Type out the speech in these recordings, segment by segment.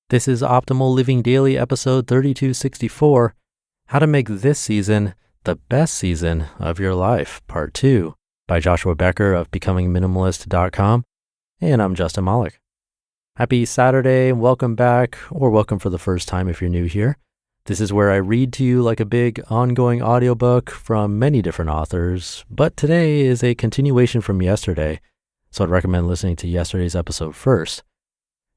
This is Optimal Living Daily, episode 3264, How to Make This Season the Best Season of Your Life, Part 2, by Joshua Becker of BecomingMinimalist.com, and I'm Justin Malik. Happy Saturday, and welcome back, or welcome for the first time if you're new here. This is where I read to you like a big ongoing audiobook from many different authors, but today is a continuation from yesterday, so I'd recommend listening to yesterday's episode first.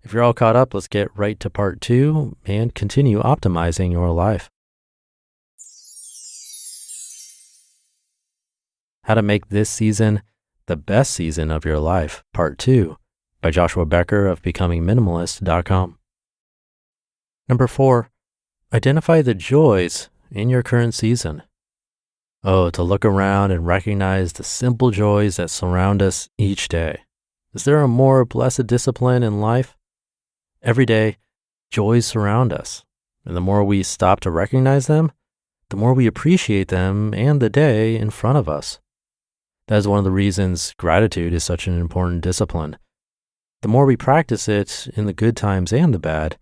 If you're all caught up, let's get right to part 2 and continue optimizing your life. How to Make This Season the Best Season of Your Life, Part 2, by Joshua Becker of BecomingMinimalist.com. Number 4, identify the joys in your current season. Oh, to look around and recognize the simple joys that surround us each day. Is there a more blessed discipline in life? Every day, joys surround us, and the more we stop to recognize them, the more we appreciate them and the day in front of us. That is one of the reasons gratitude is such an important discipline. The more we practice it in the good times and the bad,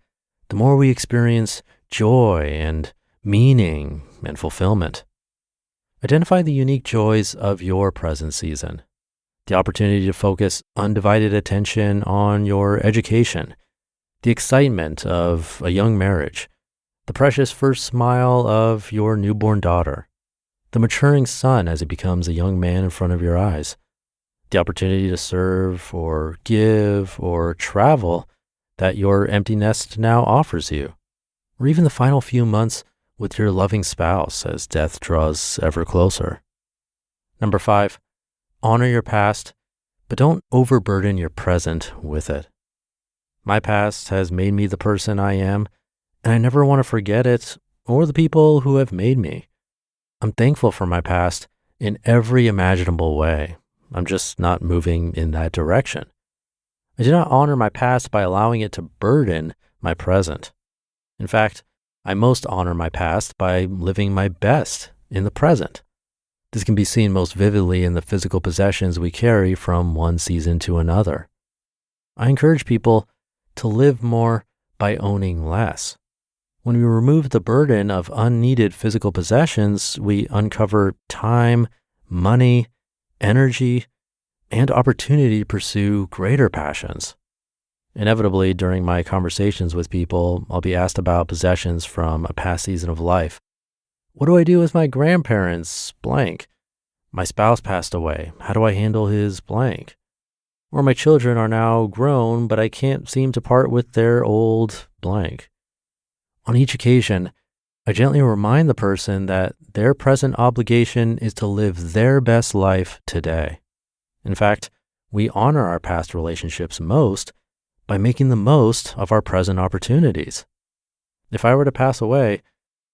the more we experience joy and meaning and fulfillment. Identify the unique joys of your present season. The opportunity to focus undivided attention on your education, the excitement of a young marriage, the precious first smile of your newborn daughter, the maturing son as he becomes a young man in front of your eyes, the opportunity to serve or give or travel that your empty nest now offers you, or even the final few months with your loving spouse as death draws ever closer. Number 5, honor your past, but don't overburden your present with it. My past has made me the person I am, and I never want to forget it or the people who have made me. I'm thankful for my past in every imaginable way. I'm just not moving in that direction. I do not honor my past by allowing it to burden my present. In fact, I most honor my past by living my best in the present. This can be seen most vividly in the physical possessions we carry from one season to another. I encourage people to live more by owning less. When we remove the burden of unneeded physical possessions, we uncover time, money, energy, and opportunity to pursue greater passions. Inevitably, during my conversations with people, I'll be asked about possessions from a past season of life. What do I do with my grandparents? Blank. My spouse passed away. How do I handle his blank? Or my children are now grown, but I can't seem to part with their old blank. On each occasion, I gently remind the person that their present obligation is to live their best life today. In fact, we honor our past relationships most by making the most of our present opportunities. If I were to pass away,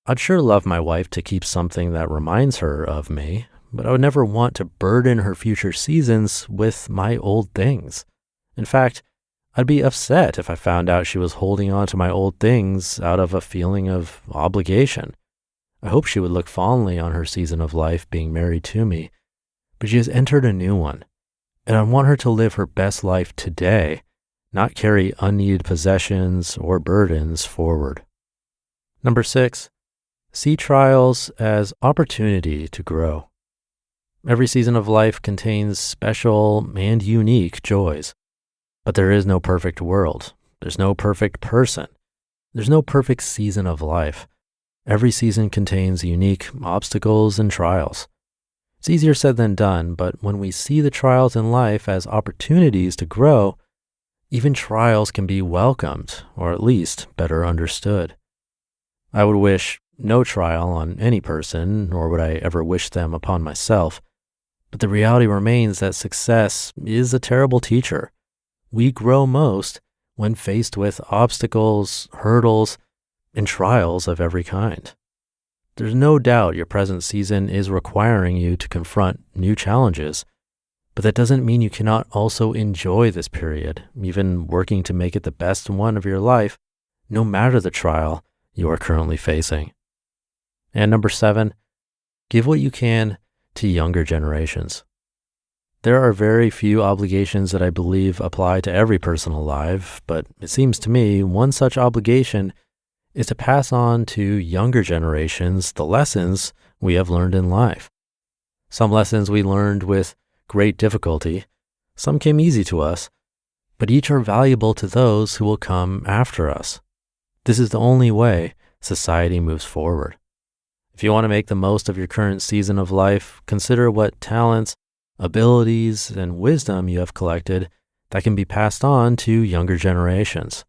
I'd sure love my wife to keep something that reminds her of me, but I would never want to burden her future seasons with my old things. In fact, I'd be upset if I found out she was holding on to my old things out of a feeling of obligation. I hope she would look fondly on her season of life being married to me, but she has entered a new one, and I want her to live her best life today, not carry unneeded possessions or burdens forward. Number 6, see trials as opportunity to grow. Every season of life contains special and unique joys, but there is no perfect world. There's no perfect person. There's no perfect season of life. Every season contains unique obstacles and trials. It's easier said than done, but when we see the trials in life as opportunities to grow, even trials can be welcomed, or at least better understood. I would wish no trial on any person, nor would I ever wish them upon myself. But the reality remains that success is a terrible teacher. We grow most when faced with obstacles, hurdles, and trials of every kind. There's no doubt your present season is requiring you to confront new challenges, but that doesn't mean you cannot also enjoy this period, even working to make it the best one of your life, no matter the trial you are currently facing. And number 7, give what you can to younger generations. There are very few obligations that I believe apply to every person alive, but it seems to me one such obligation is to pass on to younger generations the lessons we have learned in life. Some lessons we learned with great difficulty, some came easy to us, but each are valuable to those who will come after us. This is the only way society moves forward. If you want to make the most of your current season of life, consider what talents, abilities, and wisdom you have collected that can be passed on to younger generations.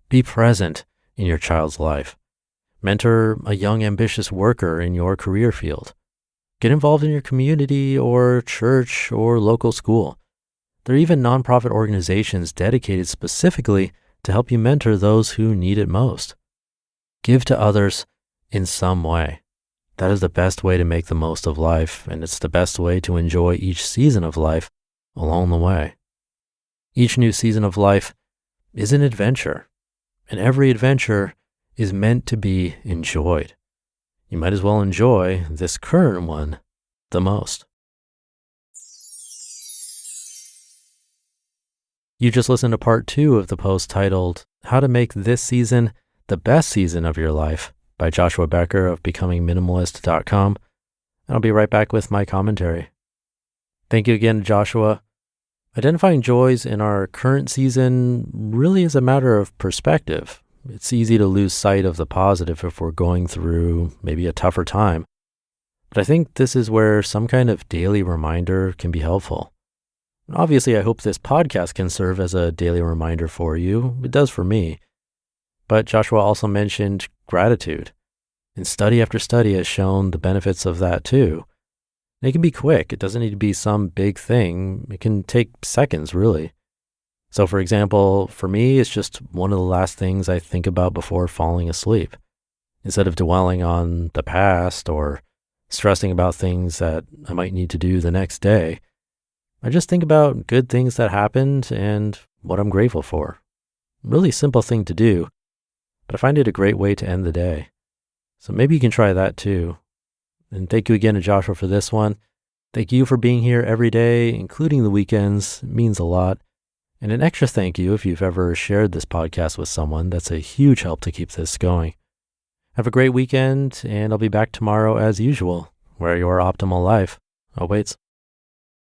Be present in your child's life. Mentor a young ambitious worker in your career field. Get involved in your community or church or local school. There are even nonprofit organizations dedicated specifically to help you mentor those who need it most. Give to others in some way. That is the best way to make the most of life, and it's the best way to enjoy each season of life along the way. Each new season of life is an adventure, and every adventure is meant to be enjoyed. You might as well enjoy this current one the most. You just listened to part 2 of the post titled, How to Make This Season the Best Season of Your Life by Joshua Becker of becomingminimalist.com. And I'll be right back with my commentary. Thank you again, Joshua. Identifying joys in our current season really is a matter of perspective. It's easy to lose sight of the positive if we're going through maybe a tougher time. But I think this is where some kind of daily reminder can be helpful. And obviously, I hope this podcast can serve as a daily reminder for you. It does for me. But Joshua also mentioned gratitude, and study after study has shown the benefits of that too. And it can be quick. It doesn't need to be some big thing. It can take seconds, really. So for example, for me, it's just one of the last things I think about before falling asleep. Instead of dwelling on the past or stressing about things that I might need to do the next day, I just think about good things that happened and what I'm grateful for. Really simple thing to do, but I find it a great way to end the day. So maybe you can try that too. And thank you again to Joshua for this one. Thank you for being here every day, including the weekends. It means a lot. And an extra thank you if you've ever shared this podcast with someone. That's a huge help to keep this going. Have a great weekend, and I'll be back tomorrow as usual, where your optimal life awaits.